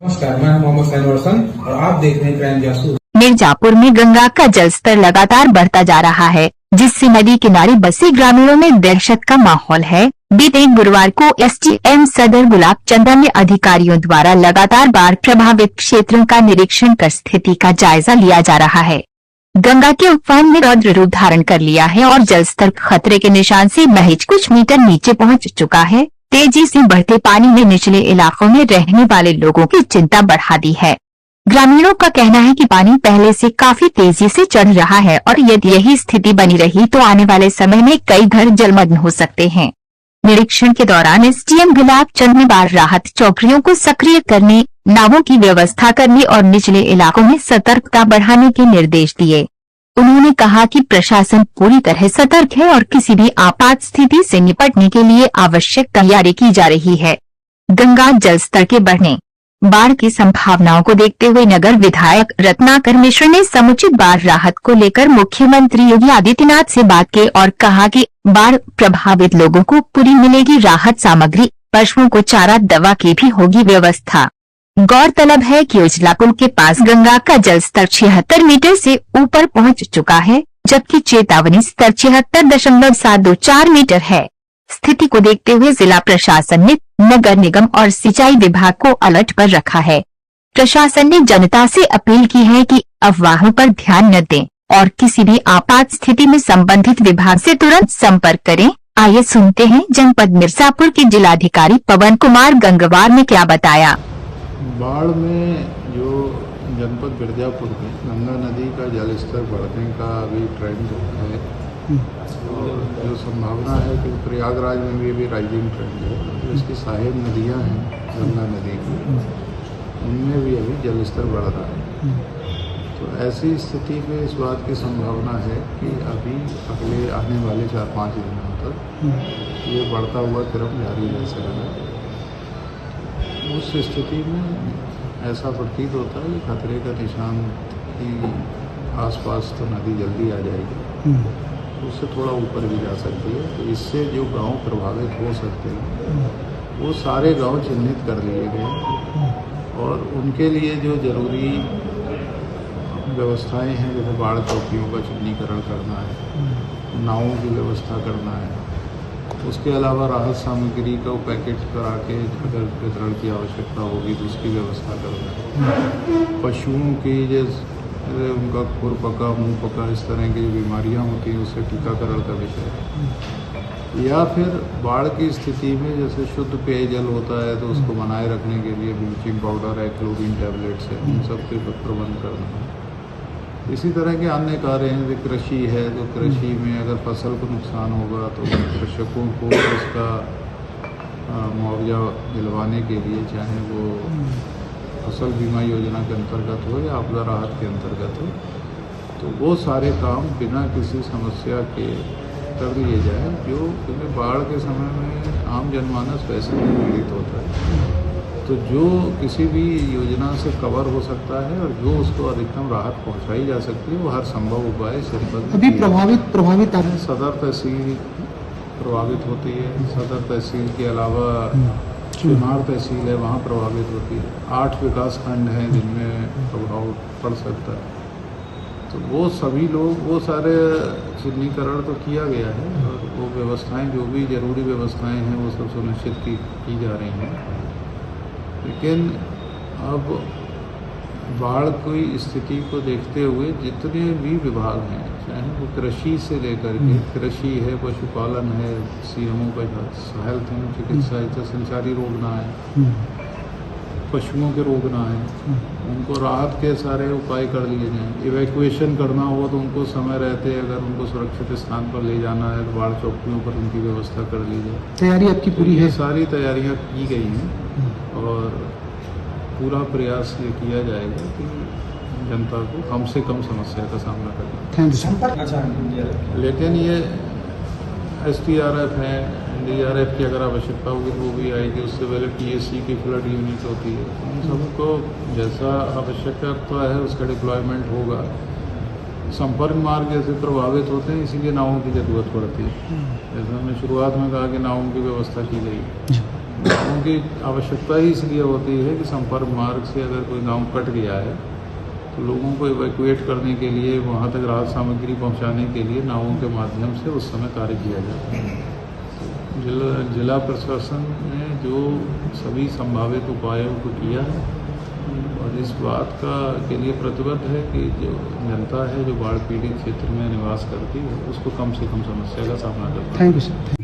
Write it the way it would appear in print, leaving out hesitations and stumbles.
नमस्कार, मैं मोहम्मद सैनुर हसन और आप देख रहे हैं क्राइम जासूस। मिर्जापुर में गंगा का जलस्तर लगातार बढ़ता जा रहा है, जिससे नदी किनारे बसे ग्रामीणों में दहशत का माहौल है। बीते गुरुवार को एसडीएम सदर गुलाब चंदा ने अधिकारियों द्वारा लगातार बाढ़ प्रभावित क्षेत्रों का निरीक्षण कर स्थिति का जायजा लिया जा रहा है। गंगा के उफान ने रौद्र रूप धारण कर लिया है और जलस्तर खतरे के निशान से महज कुछ मीटर नीचे पहुंच चुका है। तेजी से बढ़ते पानी ने निचले इलाकों में रहने वाले लोगों की चिंता बढ़ा दी है। ग्रामीणों का कहना है कि पानी पहले से काफी तेजी से चढ़ रहा है और यदि यही स्थिति बनी रही तो आने वाले समय में कई घर जलमग्न हो सकते हैं। निरीक्षण के दौरान एसडीएम गुलाब चंद ने बाढ़ राहत चौकियों को सक्रिय करने, नावों की व्यवस्था करने और निचले इलाकों में सतर्कता बढ़ाने के निर्देश दिए। उन्होंने कहा कि प्रशासन पूरी तरह सतर्क है और किसी भी आपात स्थिति से निपटने के लिए आवश्यक तैयारी की जा रही है। गंगा जलस्तर के बढ़ने, बाढ़ की संभावनाओं को देखते हुए नगर विधायक रत्नाकर मिश्र ने समुचित बाढ़ राहत को लेकर मुख्यमंत्री योगी आदित्यनाथ से बात की और कहा कि बाढ़ प्रभावित लोगों को पूरी मिलेगी राहत सामग्री, पशुओं को चारा, दवा की भी होगी व्यवस्था। गौरतलब है कि उजला पुल के पास गंगा का जलस्तर 76 मीटर से ऊपर पहुंच चुका है, जबकि चेतावनी स्तर 76.724 मीटर है। स्थिति को देखते हुए जिला प्रशासन ने नगर निगम और सिंचाई विभाग को अलर्ट पर रखा है। प्रशासन ने जनता से अपील की है कि अफवाहों पर ध्यान न दें और किसी भी आपात स्थिति में संबंधित विभाग से तुरंत संपर्क करें। आइए सुनते हैं जनपद मिर्जापुर के जिलाधिकारी पवन कुमार गंगवार ने क्या बताया। बाढ़ में जो जनपद मिर्जापुर में गंगा नदी का जलस्तर बढ़ने का अभी ट्रेंड है और जो संभावना है कि प्रयागराज में भी अभी राइजिंग ट्रेंड है, तो इसकी सहायक नदियां हैं गंगा नदी की, उनमें भी अभी जलस्तर बढ़ रहा है। तो ऐसी स्थिति में इस बात की संभावना है कि अभी अगले आने वाले 4-5 दिनों तक ये बढ़ता हुआ क्रम जारी रह सकता है। उस स्थिति में ऐसा प्रतीत होता है कि खतरे का निशान की आसपास तो नदी जल्दी आ जाएगी, उससे थोड़ा ऊपर भी जा सकती है। तो इससे जो गांव प्रभावित हो सकते हैं वो सारे गांव चिन्हित कर लिए गए और उनके लिए जो जरूरी व्यवस्थाएं हैं, जैसे बाढ़ चौकियों का चिन्हीकरण करना है, नावों की व्यवस्था करना है, उसके अलावा राहत सामग्री का पैकेट करा के अगर वितरण की आवश्यकता होगी तो उसकी व्यवस्था करना है। पशुओं की जैसे उनका खुर पका, मुंह पका, इस तरह की जो बीमारियां होती हैं उससे टीकाकरण का विषय है। या फिर बाढ़ की स्थिति में जैसे शुद्ध पेयजल होता है तो उसको बनाए रखने के लिए ब्लीचिंग पाउडर है, क्लोरीन टैबलेट्स है, इन सब के प्रबंध करना है। इसी तरह के अन्य कार्य हैं, जैसे कृषि है, तो कृषि में अगर फसल को नुकसान होगा तो कृषकों को उसका मुआवजा दिलवाने के लिए, चाहे वो फसल बीमा योजना के अंतर्गत हो या आपदा राहत के अंतर्गत हो, तो वो सारे काम बिना किसी समस्या के कर लिए जाए। जो क्योंकि बाढ़ के समय में आम जनमानस वैसे ही पीड़ित होता है, तो जो किसी भी योजना से कवर हो सकता है और जो उसको अधिकतम राहत पहुंचाई जा सकती है वो हर संभव उपाय जनपद अभी प्रभावित सदर तहसील प्रभावित होती है। सदर तहसील के अलावा चुनार तहसील है, वहाँ प्रभावित होती है। 8 विकास खंड हैं जिनमें प्रभाव पड़ सकता है। तो वो सभी लोग, वो सारे चिन्हीकरण तो किया गया है और वो व्यवस्थाएं, जो भी जरूरी व्यवस्थाएं हैं वो सब सुनिश्चित की जा रही हैं। लेकिन अब बाढ़ की स्थिति को देखते हुए जितने भी विभाग हैं, चाहे वो कृषि से लेकर के, कृषि है, पशुपालन है, सीएमओ का हेल्थ है, चिकित्सा है, संचारी रोग ना है, पशुओं के रोग ना है, उनको राहत के सारे उपाय कर लिए जाएँ। इवैक्यूएशन करना हो तो उनको समय रहते अगर उनको सुरक्षित स्थान पर ले जाना है तो बाढ़ चौकियों पर उनकी व्यवस्था कर ली जाए। तैयारी आपकी पूरी है? सारी तैयारियां की गई हैं और पूरा प्रयास ये किया जाएगा कि जनता को कम से कम समस्या का सामना करना। लेकिन ये SDRF है, NDRF की अगर आवश्यकता होगी तो वो भी आएगी। उससे पहले TSC की फ्लड यूनिट होती है, उन सबको जैसा आवश्यकता है उसका डिप्लॉयमेंट होगा। संपर्क मार्ग जैसे प्रभावित होते हैं, इसीलिए नावों की ज़रूरत पड़ती है। जैसे हमने शुरुआत में कहा कि नावों की व्यवस्था की गई, उनकी आवश्यकता ही इसलिए होती है कि संपर्क मार्ग से अगर कोई गांव कट गया है तो लोगों को इवैक्यूएट करने के लिए, वहां तक राहत सामग्री पहुंचाने के लिए नावों के माध्यम से उस समय कार्य किया जाता है। जिला प्रशासन ने जो सभी संभावित उपायों को किया है और इस बात के लिए प्रतिबद्ध है कि जो जनता है जो बाढ़ पीड़ित क्षेत्र में निवास करती है उसको कम से कम समस्या का सामना करना है। Thank you sir.